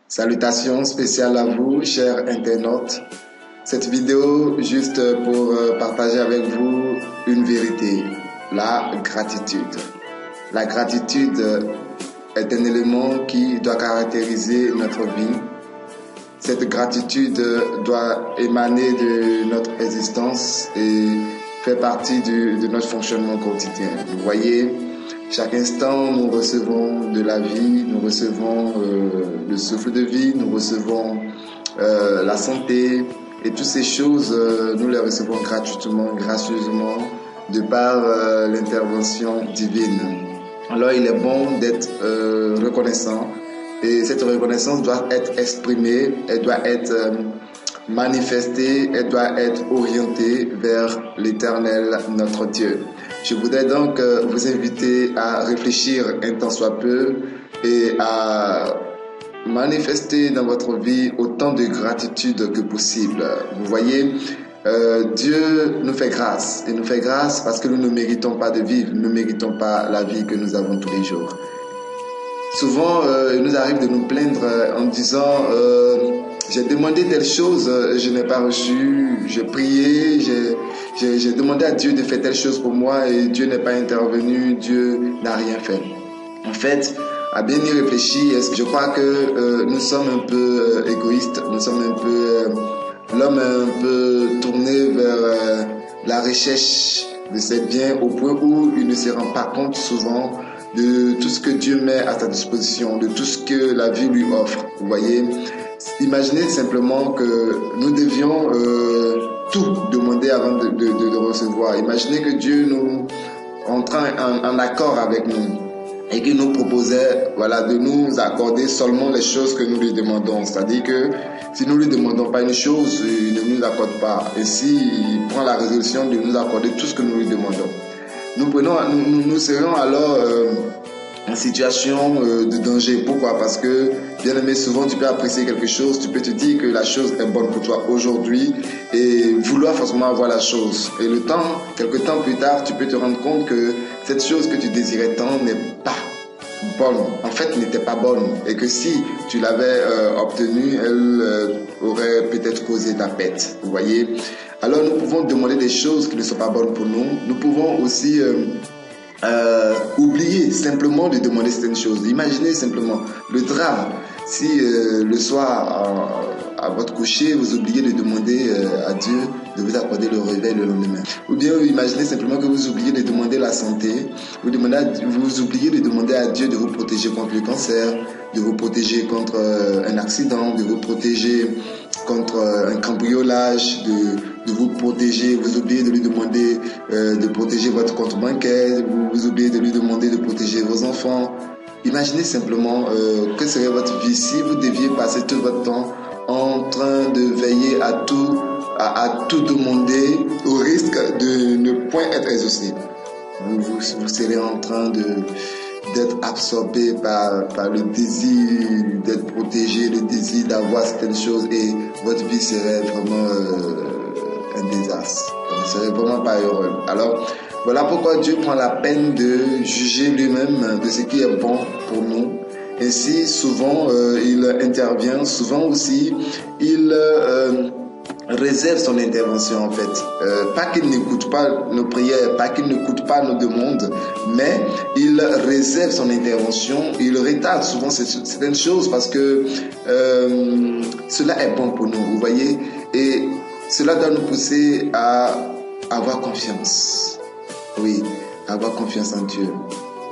Salutations spéciales à vous, chers internautes. Cette vidéo, juste pour partager avec vous une vérité, la gratitude. La gratitude est un élément qui doit caractériser notre vie. Cette gratitude doit émaner de notre existence et faire partie de notre fonctionnement quotidien. Vous voyez, chaque instant, nous recevons de la vie, nous recevons le souffle de vie, nous recevons la santé et toutes ces choses, nous les recevons gratuitement, gracieusement, de par l'intervention divine. Alors, il est bon d'être reconnaissant et cette reconnaissance doit être exprimée, elle doit être manifestée, elle doit être orientée vers l'Éternel, notre Dieu. Je voudrais donc vous inviter à réfléchir un tant soit peu et à manifester dans votre vie autant de gratitude que possible. Vous voyez, Dieu nous fait grâce. Il nous fait grâce parce que nous ne méritons pas de vivre, nous ne méritons pas la vie que nous avons tous les jours. Souvent, il nous arrive de nous plaindre en disant j'ai demandé telle chose, je n'ai pas reçu, j'ai prié, j'ai demandé à Dieu de faire telle chose pour moi et Dieu n'est pas intervenu, Dieu n'a rien fait. En fait, à bien y réfléchir, je crois que nous sommes un peu égoïstes, nous sommes un peu, l'homme est un peu tourné vers la recherche de ses biens au point où il ne se rend pas compte souvent de tout ce que Dieu met à sa disposition, de tout ce que la vie lui offre. Vous voyez, imaginez simplement que nous devions tout demander avant de recevoir. Imaginez que Dieu nous entre en accord avec nous et qu'il nous proposait de nous accorder seulement les choses que nous lui demandons. C'est-à-dire que si nous ne lui demandons pas une chose, il ne nous accorde pas. Et s'il prend la résolution de nous accorder tout ce que nous lui demandons, nous serions alors en situation de danger. Pourquoi? Parce que, bien aimé, souvent tu peux apprécier quelque chose, tu peux te dire que la chose est bonne pour toi aujourd'hui et vouloir forcément avoir la chose. Et quelques temps plus tard, tu peux te rendre compte que cette chose que tu désirais tant n'est pas bonne, en fait n'était pas bonne, et que si tu l'avais obtenue, elle aurait peut-être causé ta perte. Vous voyez? Alors nous pouvons demander des choses qui ne sont pas bonnes pour nous. Nous pouvons aussi oublier simplement de demander certaines choses. Imaginez simplement le drame si le soir à votre coucher vous oubliez de demander à Dieu de vous accorder le réveil le lendemain. Ou bien imaginez simplement que vous oubliez de demander la santé, vous oubliez de demander à Dieu de vous protéger contre le cancer, de vous protéger contre un accident, de vous protéger contre un cambriolage, de vous protéger, vous oubliez de lui demander de protéger votre compte bancaire, vous oubliez de lui demander de protéger vos enfants. Imaginez simplement que serait votre vie si vous deviez passer tout votre temps en train de veiller à tout demander au risque de ne point être exaucé. Vous serez en train d'être absorbé par le désir d'être protégé, le désir d'avoir certaines choses, et votre vie serait vraiment un désastre. Vous ne serez vraiment pas heureux. Alors, voilà pourquoi Dieu prend la peine de juger lui-même de ce qui est bon pour nous. Ainsi, souvent, il intervient, souvent aussi, il réserve son intervention en fait. Pas qu'il n'écoute pas nos prières, pas qu'il n'écoute pas nos demandes, mais il réserve son intervention, il retarde souvent certaines choses parce que cela est bon pour nous, vous voyez, et cela doit nous pousser à avoir confiance. Oui, avoir confiance en Dieu.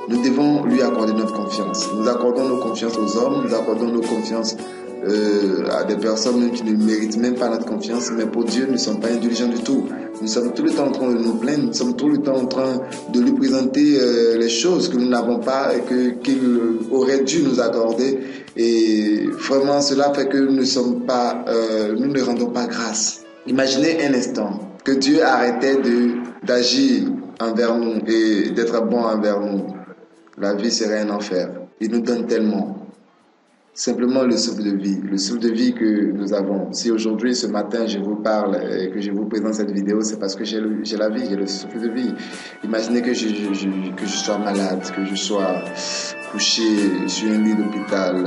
Nous devons lui accorder notre confiance. Nous accordons nos confiances aux hommes, nous accordons nos confiances à des personnes même qui ne méritent même pas notre confiance, mais pour Dieu, nous ne sommes pas indulgents du tout. Nous sommes tout le temps en train de nous plaindre, nous sommes tout le temps en train de lui présenter les choses que nous n'avons pas et qu'il aurait dû nous accorder. Et vraiment, cela fait que nous ne rendons pas grâce. Imaginez un instant que Dieu arrêtait d'agir envers nous et d'être bon envers nous. La vie serait un enfer. Il nous donne tellement. simplement le souffle de vie que nous avons. Si aujourd'hui, ce matin, je vous parle et que je vous présente cette vidéo, c'est parce que j'ai la vie, j'ai le souffle de vie. Imaginez que que je sois malade, que je sois couché sur un lit d'hôpital.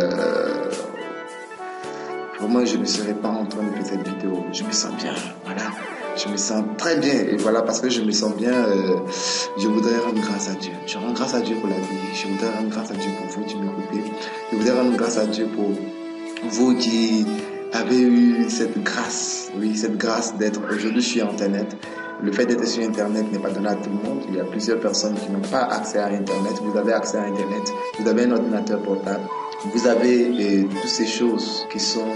Vraiment, je ne serais pas en train de faire cette vidéo. Je me sens bien, voilà. Je me sens très bien. Et voilà, parce que je me sens bien, je voudrais rendre grâce à Dieu. Je rends grâce à Dieu pour la vie. Je voudrais rendre grâce à Dieu pour vous qui m'écoutez. Je voudrais rendre grâce à Dieu pour vous qui avez eu cette grâce. Oui, cette grâce d'être aujourd'hui sur Internet. Le fait d'être sur Internet n'est pas donné à tout le monde. Il y a plusieurs personnes qui n'ont pas accès à Internet. Vous avez accès à Internet. Vous avez un ordinateur portable. Vous avez toutes ces choses qui sont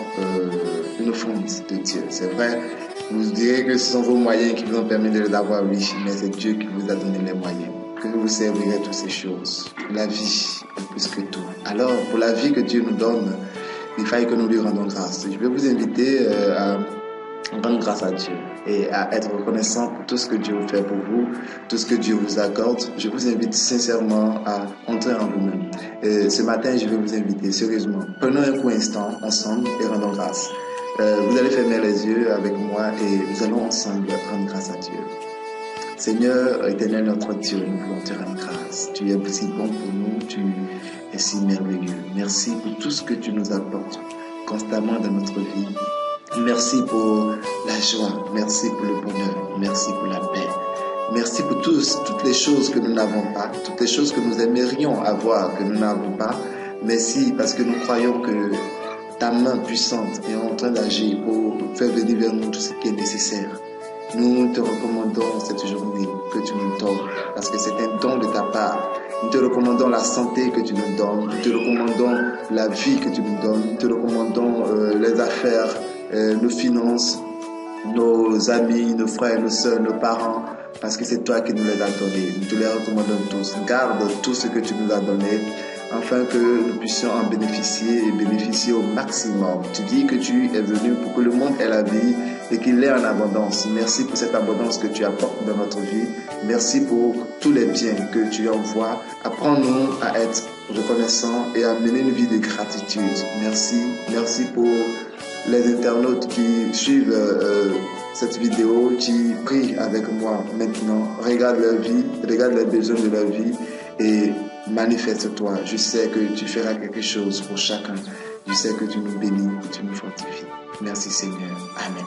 une offrande de Dieu. C'est vrai, vous direz que ce sont vos moyens qui vous ont permis de les avoir, oui, mais c'est Dieu qui vous a donné les moyens. Que vous servirez toutes ces choses. La vie est plus que tout. Alors, pour la vie que Dieu nous donne, il faut que nous lui rendons grâce. Je vais vous inviter à rendre grâce à Dieu et à être reconnaissant pour tout ce que Dieu fait pour vous, tout ce que Dieu vous accorde. Je vous invite sincèrement à entrer en vous-même. Ce matin, je vais vous inviter sérieusement. Prenons un court instant ensemble et rendons grâce. Vous allez fermer les yeux avec moi et nous allons ensemble rendre grâce à Dieu. Seigneur éternel notre Dieu, nous voulons te rendre grâce. Tu es si bon pour nous, tu es si merveilleux. Merci pour tout ce que tu nous apportes constamment dans notre vie. Merci pour la joie, merci pour le bonheur, merci pour la paix. Merci pour toutes les choses que nous n'avons pas, toutes les choses que nous aimerions avoir, que nous n'avons pas. Merci parce que nous croyons que ta main puissante est en train d'agir pour faire venir vers nous tout ce qui est nécessaire. Nous te recommandons cette journée que tu nous donnes parce que c'est un don de ta part. Nous te recommandons la santé que tu nous donnes, nous te recommandons la vie que tu nous donnes, nous te recommandons les affaires, nos finances, nos amis, nos frères, nos soeurs, nos parents, parce que c'est toi qui nous les as donnés. Nous te les recommandons tous. Garde tout ce que tu nous as donné, afin que nous puissions en bénéficier et bénéficier au maximum. Tu dis que tu es venu pour que le monde ait la vie et qu'il ait en abondance. Merci pour cette abondance que tu apportes dans notre vie. Merci pour tous les biens que tu envoies. Apprends-nous à être reconnaissants et à mener une vie de gratitude. Merci. Merci pour les internautes qui suivent cette vidéo, qui prient avec moi maintenant. Regarde leur vie, regarde les besoins de leur vie et manifeste-toi. Je sais que tu feras quelque chose pour chacun. Je sais que tu nous bénis et tu nous fortifies. Merci Seigneur. Amen.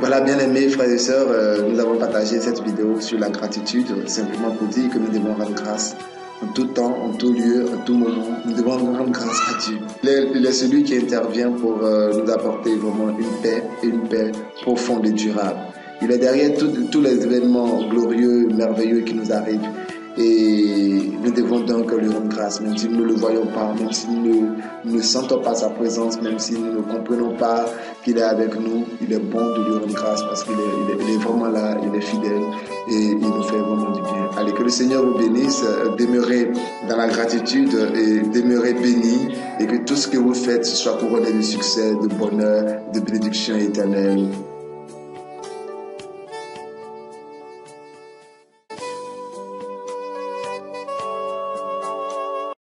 Voilà, bien-aimés frères et sœurs, nous avons partagé cette vidéo sur la gratitude, simplement pour dire que nous devons rendre grâce en tout temps, en tout lieu, en tout moment. Nous devons rendre grâce à Dieu. Il est celui qui intervient pour nous apporter vraiment une paix profonde et durable. Il est derrière tous les événements glorieux, merveilleux qui nous arrivent. Et nous devons donc lui rendre grâce, même si nous ne le voyons pas, même si nous ne sentons pas sa présence, même si nous ne comprenons pas qu'il est avec nous. Il est bon de lui rendre grâce parce qu'il est vraiment là, il est fidèle et il nous fait vraiment du bien. Allez, que le Seigneur vous bénisse, demeurez dans la gratitude et demeurez bénis et que tout ce que vous faites soit couronné de succès, de bonheur, de bénédiction éternelle.